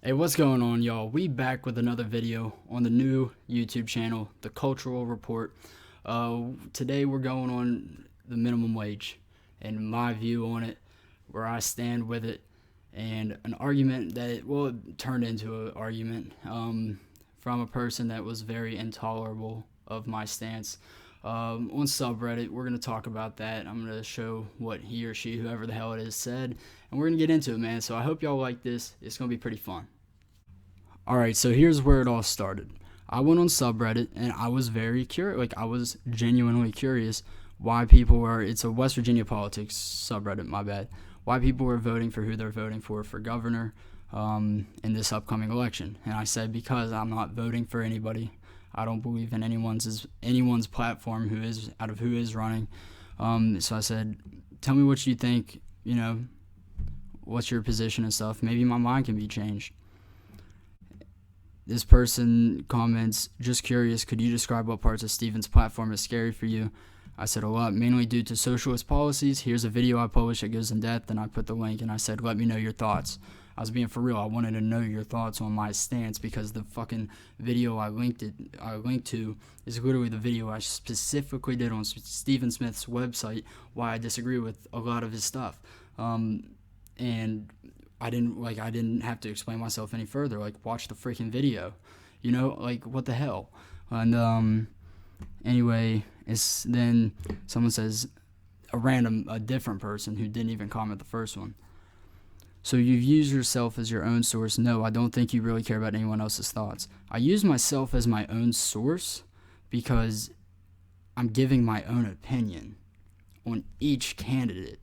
Hey, what's going on, y'all? We back with another video on the new YouTube channel, The Cultural Report. Today we're going on the minimum wage and my view on it, where I stand with it, and an argument that, well, it turned into an argument from a person that was very intolerable of my stance. On subreddit, we're going to talk about that. I'm going to show what he or she, whoever the hell it is, said, and we're going to get into it, man. So I hope y'all like this. It's going to be pretty fun. Alright, so here's where it all started. I went on subreddit and I was very curious. I was genuinely curious why people were, it's a West Virginia politics subreddit, my bad, why people were voting for who they're voting for governor in this upcoming election. And I said, because I'm not voting for anybody. I don't believe in anyone's platform who is running. So I said, tell me what you think, what's your position and stuff. Maybe my mind can be changed. This person comments, just curious, could you describe what parts of Stephen's platform is scary for you? I said a lot, mainly due to socialist policies. Here's a video I published that goes in depth, and I put the link, and I said, let me know your thoughts. I was being for real. I wanted to know your thoughts on my stance, because the fucking video I linked to is literally the video I specifically did on Stephen Smith's website, why I disagree with a lot of his stuff. And I didn't have to explain myself any further. Watch the freaking video, what the hell. And anyway, then someone says, a different person who didn't even comment the first one. So you've used yourself as your own source. No, I don't think you really care about anyone else's thoughts. I use myself as my own source because I'm giving my own opinion on each candidate.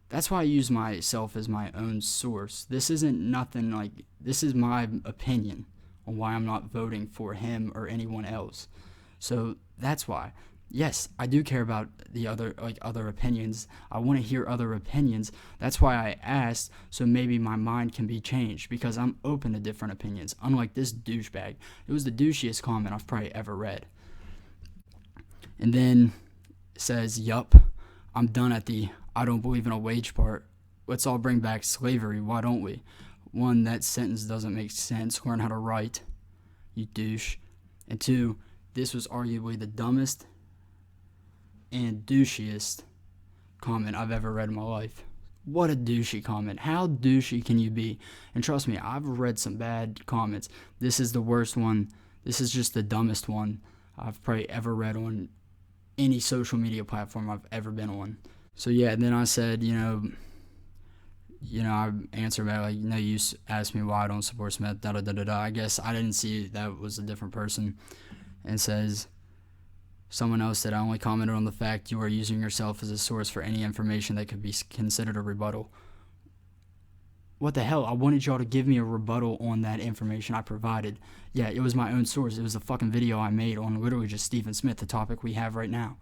That's why I use myself as my own source. This isn't nothing this is my opinion on why I'm not voting for him or anyone else. So that's why. Yes, I do care about the other opinions. I want to hear other opinions. That's why I asked, so maybe my mind can be changed, because I'm open to different opinions. Unlike this douchebag. It was the douchiest comment I've probably ever read. And then it says, yup, I'm done at the I don't believe in a wage part. Let's all bring back slavery. Why don't we? One, that sentence doesn't make sense. Learn how to write, you douche. And two, this was arguably the dumbest and douchiest comment I've ever read in my life. What a douchey comment. How douchey can you be? And trust me, I've read some bad comments. This is the worst one. This is just the dumbest one I've probably ever read on any social media platform I've ever been on. So yeah, then I said, I answered back you asked me why I don't support Smith, da-da-da-da-da. I guess I didn't see that was a different person. And says, someone else said, I only commented on the fact you are using yourself as a source for any information that could be considered a rebuttal. What the hell? I wanted y'all to give me a rebuttal on that information I provided. Yeah, it was my own source. It was a fucking video I made on literally just Stephen Smith, the topic we have right now.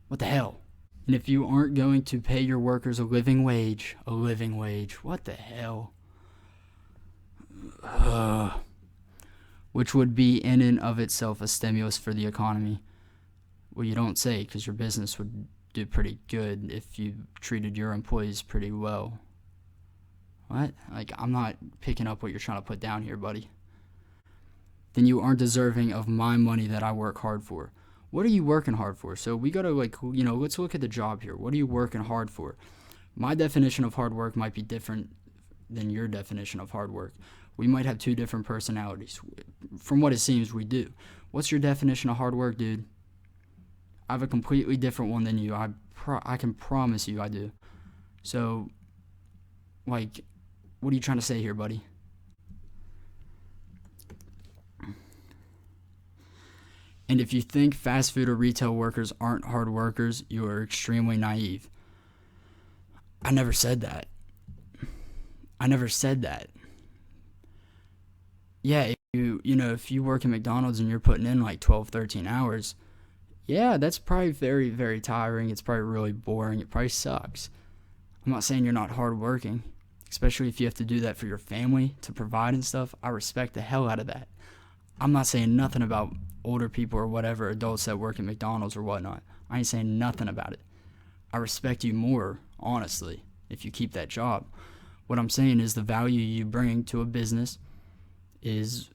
What the hell? And if you aren't going to pay your workers a living wage, what the hell? Which would be in and of itself a stimulus for the economy. Well, you don't say, because your business would do pretty good if you treated your employees pretty well. What? I'm not picking up what you're trying to put down here, buddy. Then you aren't deserving of my money that I work hard for. What are you working hard for? So we got to let's look at the job here. What are you working hard for? My definition of hard work might be different than your definition of hard work. We might have two different personalities. From what it seems, we do. What's your definition of hard work, dude? I have a completely different one than you. I can promise you I do. So, what are you trying to say here, buddy? And if you think fast food or retail workers aren't hard workers, you are extremely naive. I never said that. Yeah, if you work at McDonald's and you're putting in 12, 13 hours, yeah, that's probably very, very tiring. It's probably really boring. It probably sucks. I'm not saying you're not hardworking, especially if you have to do that for your family to provide and stuff. I respect the hell out of that. I'm not saying nothing about older people or whatever, adults that work at McDonald's or whatnot. I ain't saying nothing about it. I respect you more, honestly, if you keep that job. What I'm saying is the value you bring to a business is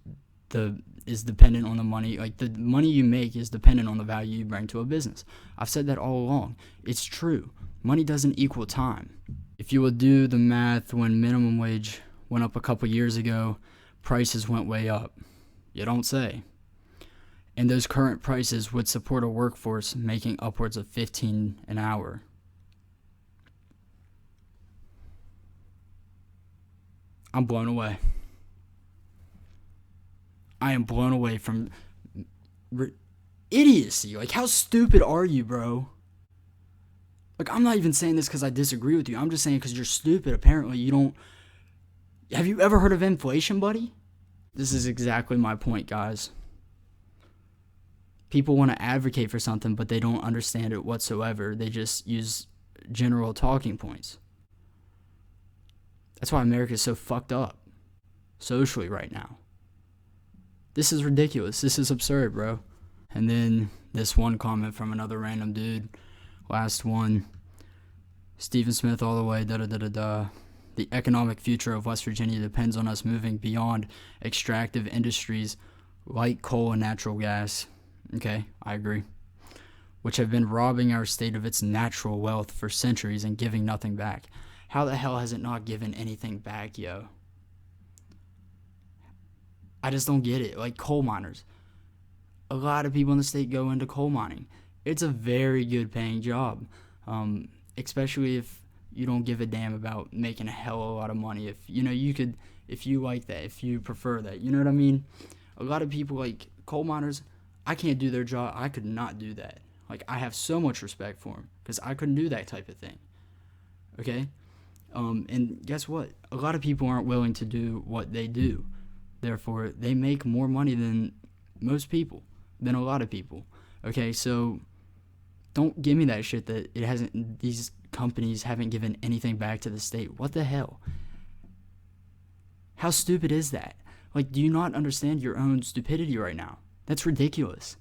dependent on the money. Like, the money you make is dependent on the value you bring to a business. I've said that all along. It's true. Money doesn't equal time. If you would do the math, when minimum wage went up a couple years ago, prices went way up. You don't say. And those current prices would support a workforce making upwards of $15 an hour. I'm blown away. I am blown away from idiocy. Like, how stupid are you, bro? Like, I'm not even saying this because I disagree with you. I'm just saying because you're stupid. Apparently, you don't. Have you ever heard of inflation, buddy? This is exactly my point, guys. People want to advocate for something, but they don't understand it whatsoever. They just use general talking points. That's why America is so fucked up socially right now. This is ridiculous. This is absurd, bro. And then this one comment from another random dude. Last one. Stephen Smith all the way, da-da-da-da-da. The economic future of West Virginia depends on us moving beyond extractive industries like coal and natural gas. Okay, I agree. Which have been robbing our state of its natural wealth for centuries and giving nothing back. How the hell has it not given anything back, yo? I just don't get it. Like, coal miners. A lot of people in the state go into coal mining. It's a very good paying job. Especially if you don't give a damn about making a hell of a lot of money. If you like that, if you prefer that, you know what I mean? A lot of people, like coal miners, I can't do their job. I could not do that. Like, I have so much respect for them because I couldn't do that type of thing. Okay? And guess what? A lot of people aren't willing to do what they do. Therefore, they make more money than most people, than a lot of people. Okay, so don't give me that shit that these companies haven't given anything back to the state. What the hell? How stupid is that? Like, do you not understand your own stupidity right now? That's ridiculous.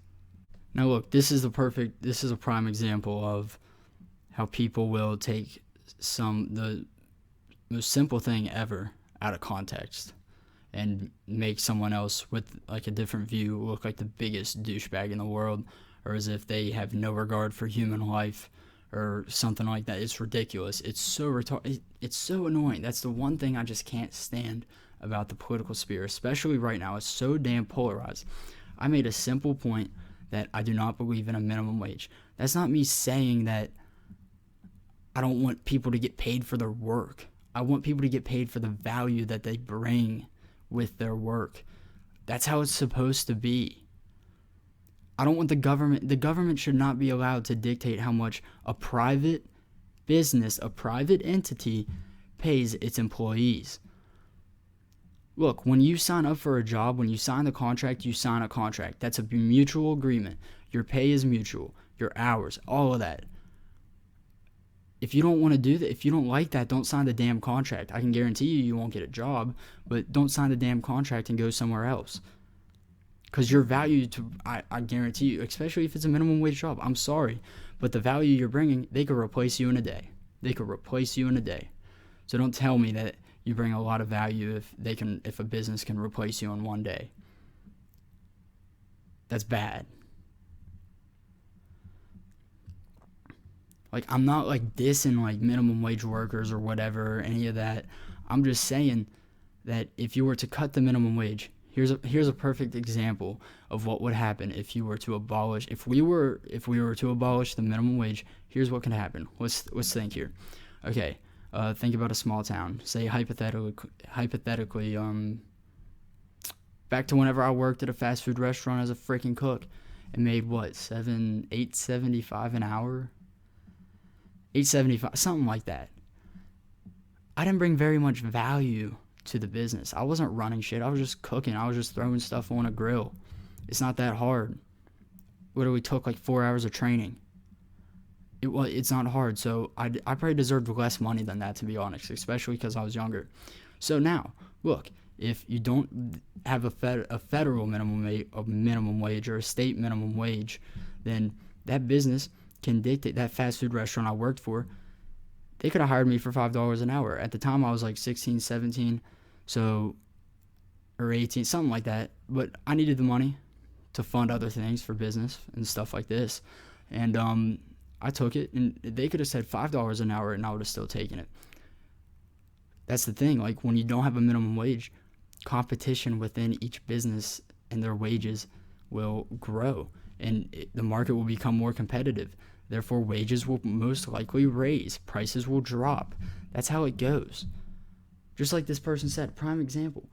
Now look, this is a prime example of how people will take the most simple thing ever out of context and make someone else with like a different view look like the biggest douchebag in the world, or as if they have no regard for human life or something like that. It's ridiculous. It's so retarded. It's so annoying. That's the one thing I just can't stand about the political sphere, especially right now. It's so damn polarized. I made a simple point that I do not believe in a minimum wage. That's not me saying that I don't want people to get paid for their work. I want people to get paid for the value that they bring with their work. That's how it's supposed to be. I don't want the government should not be allowed to dictate how much a private business, a private entity pays its employees. Look, when you sign up for a job, when you sign the contract, you sign a contract. That's a mutual agreement. Your pay is mutual. Your hours, all of that. If you don't want to do that, if you don't like that, don't sign the damn contract. I can guarantee you won't get a job, but don't sign the damn contract and go somewhere else. Because your value I guarantee you, especially if it's a minimum wage job, I'm sorry, but the value you're bringing, they could replace you in a day. So don't tell me that you bring a lot of value if a business can replace you in one day. That's bad. Like, I'm not like dissing like minimum wage workers or whatever, any of that. I'm just saying that if you were to cut the minimum wage, here's a perfect example of what would happen if we were to abolish the minimum wage. Here's what can happen. Let's think here. Okay, think about a small town. Say hypothetically, back to whenever I worked at a fast food restaurant as a freaking cook, and made what, $8.75 an hour. $8.75, something like that. I didn't bring very much value to the business. I wasn't running shit. I was just cooking. I was just throwing stuff on a grill. It's not that hard. Literally took like 4 hours of training. It's not hard. So I probably deserved less money than that, to be honest, especially because I was younger. So now, look, if you don't have a federal minimum wage or a state minimum wage, then that business can dictate, that fast food restaurant I worked for, They could have hired me for $5 an hour. At the time, I was like 16, 17, so, or 18, something like that. But I needed the money to fund other things for business and stuff like this. And I took it, and they could have said $5 an hour, and I would have still taken it. That's the thing. Like, when you don't have a minimum wage, competition within each business and their wages will grow, and the market will become more competitive. Therefore, wages will most likely raise. Prices will drop. That's how it goes. Just like this person said, prime example.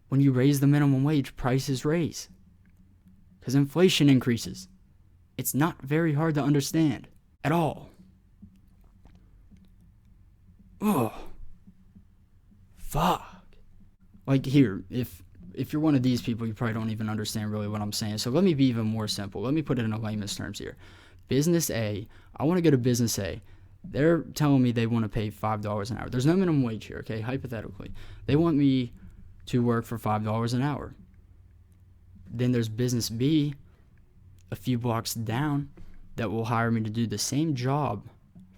When you raise the minimum wage, prices raise. Because inflation increases. It's not very hard to understand at all. Oh, fuck. Like, here, if you're one of these people, you probably don't even understand really what I'm saying. So let me be even more simple. Let me put it in a layman's terms here. Business A, I want to go to business A. They're telling me they want to pay $5 an hour. There's no minimum wage here, okay, hypothetically. They want me to work for $5 an hour. Then there's business B, a few blocks down, that will hire me to do the same job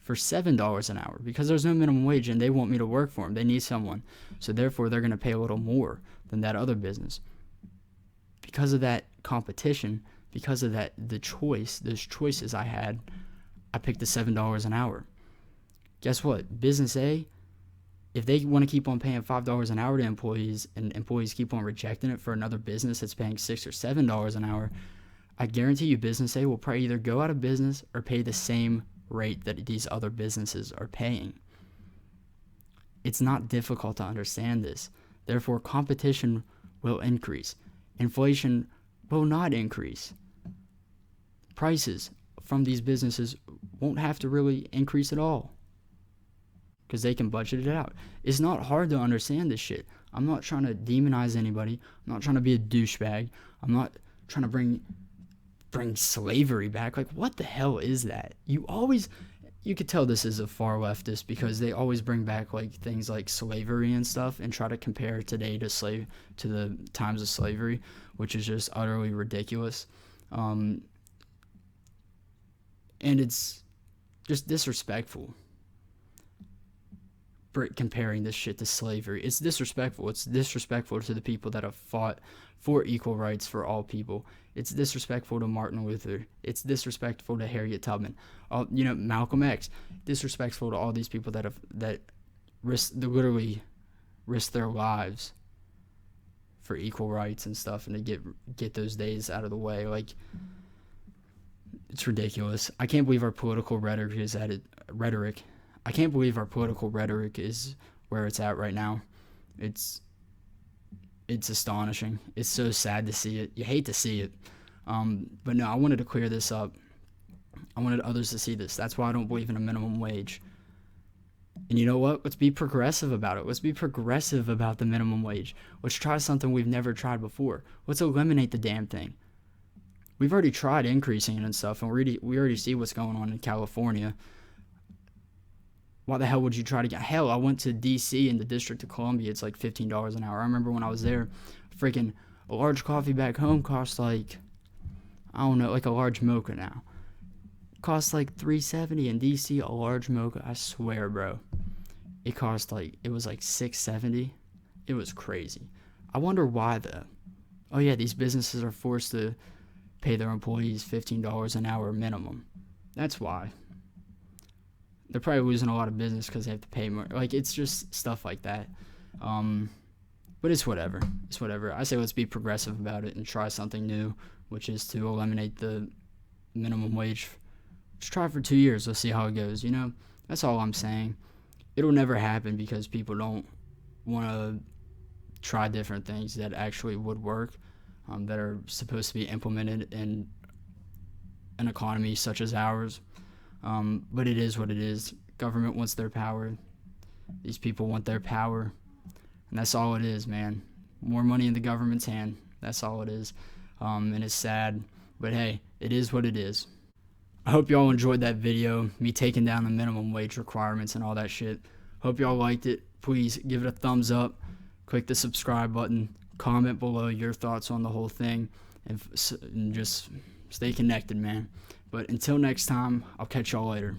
for $7 an hour because there's no minimum wage and they want me to work for them. They need someone. So therefore, they're going to pay a little more than that other business. Because of that competition, because of that, those choices I had, I picked the $7 an hour. Guess what? Business A, if they want to keep on paying $5 an hour to employees and employees keep on rejecting it for another business that's paying $6 or $7 an hour, I guarantee you business A will probably either go out of business or pay the same rate that these other businesses are paying. It's not difficult to understand this. Therefore, competition will increase. Inflation will not increase. Prices from these businesses won't have to really increase at all because they can budget it out. It's not hard to understand this shit. I'm not trying to demonize anybody. I'm not trying to be a douchebag. I'm not trying to bring slavery back. Like, what the hell is that? You could tell this is a far leftist because they always bring back like things like slavery and stuff and try to compare today to the times of slavery, which is just utterly ridiculous. And it's just disrespectful for comparing this shit to slavery. It's disrespectful. It's disrespectful to the people that have fought for equal rights for all people. It's disrespectful to Martin Luther. It's disrespectful to Harriet Tubman. Malcolm X. Disrespectful to all these people that literally risked their lives for equal rights and stuff, and to get those days out of the way. Like, it's ridiculous. I can't believe our political rhetoric is I can't believe our political rhetoric is where it's at right now. It's astonishing. It's so sad to see it. You hate to see it. But no, I wanted to clear this up. I wanted others to see this. That's why I don't believe in a minimum wage. And you know what? Let's be progressive about it. Let's be progressive about the minimum wage. Let's try something we've never tried before. Let's eliminate the damn thing. We've already tried increasing it and stuff, and we already see what's going on in California. Why the hell would you try to get... Hell, I went to D.C. in the District of Columbia. It's like $15 an hour. I remember when I was there, freaking a large coffee back home costs like, I don't know, like a large mocha now. Costs like $3.70 in D.C. a large mocha. I swear, bro. It was like $6.70. It was crazy. I wonder why, though. Oh, yeah, these businesses are forced to pay their employees $15 an hour minimum. That's why. They're probably losing a lot of business because they have to pay more. Like, it's just stuff like that. But it's whatever. It's whatever. I say let's be progressive about it and try something new, which is to eliminate the minimum wage. Just try it for 2 years. Let's see how it goes. That's all I'm saying. It'll never happen because people don't want to try different things that actually would work, that are supposed to be implemented in an economy such as ours. But it is what it is. Government wants their power. These people want their power. And that's all it is, man. More money in the government's hand. That's all it is. And it's sad. But hey, it is what it is. I hope y'all enjoyed that video, me taking down the minimum wage requirements and all that shit. Hope y'all liked it. Please give it a thumbs up. Click the subscribe button. Comment below your thoughts on the whole thing. And just stay connected, man. But until next time, I'll catch y'all later.